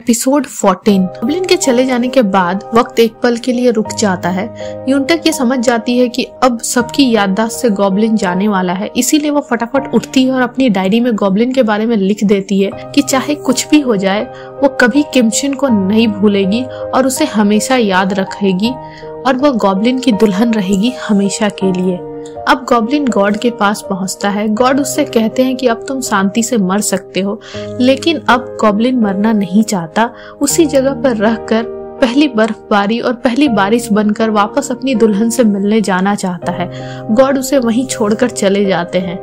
Episode 14। Goblin के चले जाने के बाद वक्त एक पल के लिए रुक जाता है। यूनटक ये समझ जाती है कि अब सबकी याददाश्त से गॉब्लिन जाने वाला है, इसीलिए वो फटाफट उठती है और अपनी डायरी में गॉब्लिन के बारे में लिख देती है कि चाहे कुछ भी हो जाए वो कभी किमशिन को नहीं भूलेगी और उसे हमेशा याद रखेगी और वो गॉब्लिन की दुल्हन रहेगी हमेशा के लिए। अब गॉब्लिन गॉड के पास पहुंचता है। गॉड उससे कहते हैं कि अब तुम शांति से मर सकते हो, लेकिन अब गॉब्लिन मरना नहीं चाहता। उसी जगह पर रहकर पहली बर्फबारी और पहली बारिश बनकर वापस अपनी दुल्हन से मिलने जाना चाहता है। गॉड उसे वहीं छोड़कर चले जाते हैं।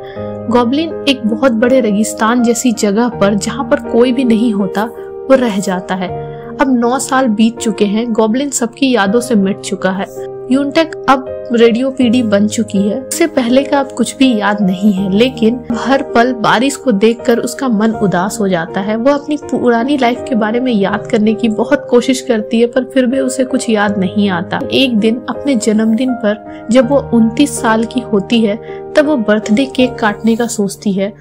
गॉब्लिन एक बहुत बड़े रेगिस्तान जैसी जगह पर, जहाँ पर कोई भी नहीं होता, वो रह जाता है। अब 9 साल बीत चुके हैं। गॉब्लिन सबकी यादों से मिट चुका है। यूनटक अब रेडियो पीडी बन चुकी है। उससे पहले का अब कुछ भी याद नहीं है, लेकिन हर पल बारिश को देखकर उसका मन उदास हो जाता है। वो अपनी पुरानी लाइफ के बारे में याद करने की बहुत कोशिश करती है, पर फिर भी उसे कुछ याद नहीं आता। एक दिन अपने जन्मदिन पर जब वो 29 साल की होती है, तब वो बर्थडे केक काटने का सोचती है।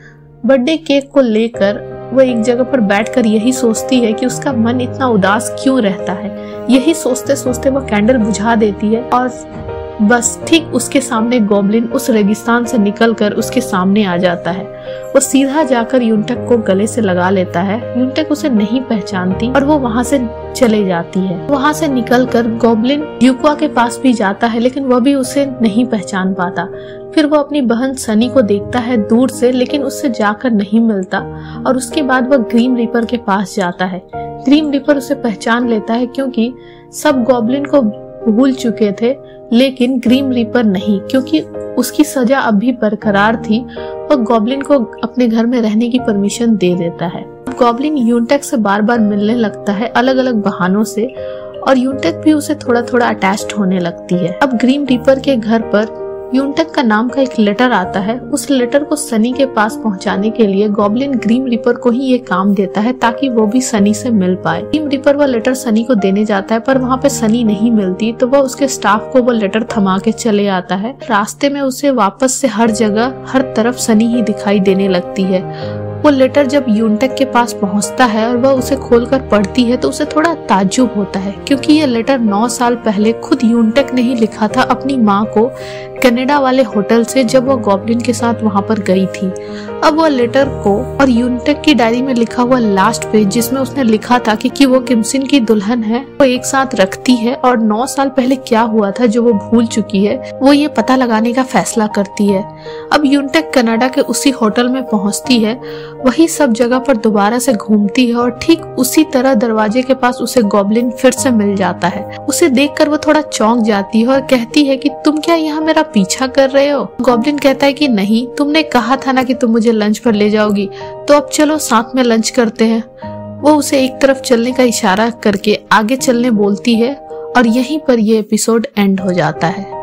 बर्थडे केक को लेकर वो एक जगह पर बैठकर यही सोचती है कि उसका मन इतना उदास क्यों रहता है। यही सोचते सोचते वो कैंडल बुझा देती है और बस ठीक उसके सामने गॉब्लिन उस रेगिस्तान से निकलकर उसके सामने आ जाता है। वो सीधा जाकर यूनटक को गले से लगा लेता है। यूनटक उसे नहीं पहचानती और वो वहाँ से चले जाती है। वहाँ से निकलकर गॉब्लिन ड्यूक्वा के पास भी जाता है, लेकिन वह भी उसे नहीं पहचान पाता। फिर वो अपनी बहन सनी को देखता है दूर से, लेकिन उससे जाकर नहीं मिलता और उसके बाद वह ग्रीम रीपर के पास जाता है। ग्रीम रीपर उसे पहचान लेता है क्योंकि सब गॉब्लिन को भूल चुके थे, लेकिन ग्रीम रीपर नहीं, क्योंकि उसकी सजा अब भी बरकरार थी। वह गॉब्लिन को अपने घर में रहने की परमिशन दे देता है। गॉब्लिन यूनटक से बार बार मिलने लगता है अलग अलग बहानों से, और यूनटक भी उसे थोड़ा थोड़ा अटैच्ड होने लगती है। अब ग्रीम रीपर के घर पर यूनटक का नाम का एक लेटर आता है। उस लेटर को सनी के पास पहुंचाने के लिए गॉब्लिन ग्रीम रीपर को ही ये काम देता है ताकि वो भी सनी से मिल पाए। ग्रीम रीपर वह लेटर सनी को देने जाता है, पर वहाँ पे सनी नहीं मिलती, तो वह उसके स्टाफ को वो लेटर थमा के चले आता है। रास्ते में उसे वापस से हर जगह हर तरफ सनी ही दिखाई देने लगती है। वो लेटर जब यूनटक के पास पहुंचता है और वह उसे खोलकर पढ़ती है तो उसे थोड़ा ताज्जुब होता है, क्योंकि ये लेटर 9 साल पहले खुद यूनटक ने ही लिखा था अपनी माँ को कनाडा वाले होटल से, जब वो गॉब्लिन के साथ वहाँ पर गई थी। अब वो लेटर को और यूनटक की डायरी में लिखा हुआ लास्ट पेज, जिसमें उसने लिखा था कि वो किमशिन की दुल्हन है, वो एक साथ रखती है और 9 साल पहले क्या हुआ था जो वो भूल चुकी है, वो ये पता लगाने का फैसला करती है। अब यूनटक कनाडा के उसी होटल में पहुंचती है, वही सब जगह पर दोबारा से घूमती है और ठीक उसी तरह दरवाजे के पास उसे गॉब्लिन फिर से मिल जाता है। उसे देखकर वो थोड़ा चौंक जाती है और कहती है कि तुम क्या यहाँ मेरा पीछा कर रहे हो? गॉब्लिन कहता है कि नहीं, तुमने कहा था ना कि तुम मुझे लंच पर ले जाओगी, तो अब चलो साथ में लंच करते हैं। वो उसे एक तरफ चलने का इशारा करके आगे चलने बोलती है और यहीं पर ये एपिसोड एंड हो जाता है।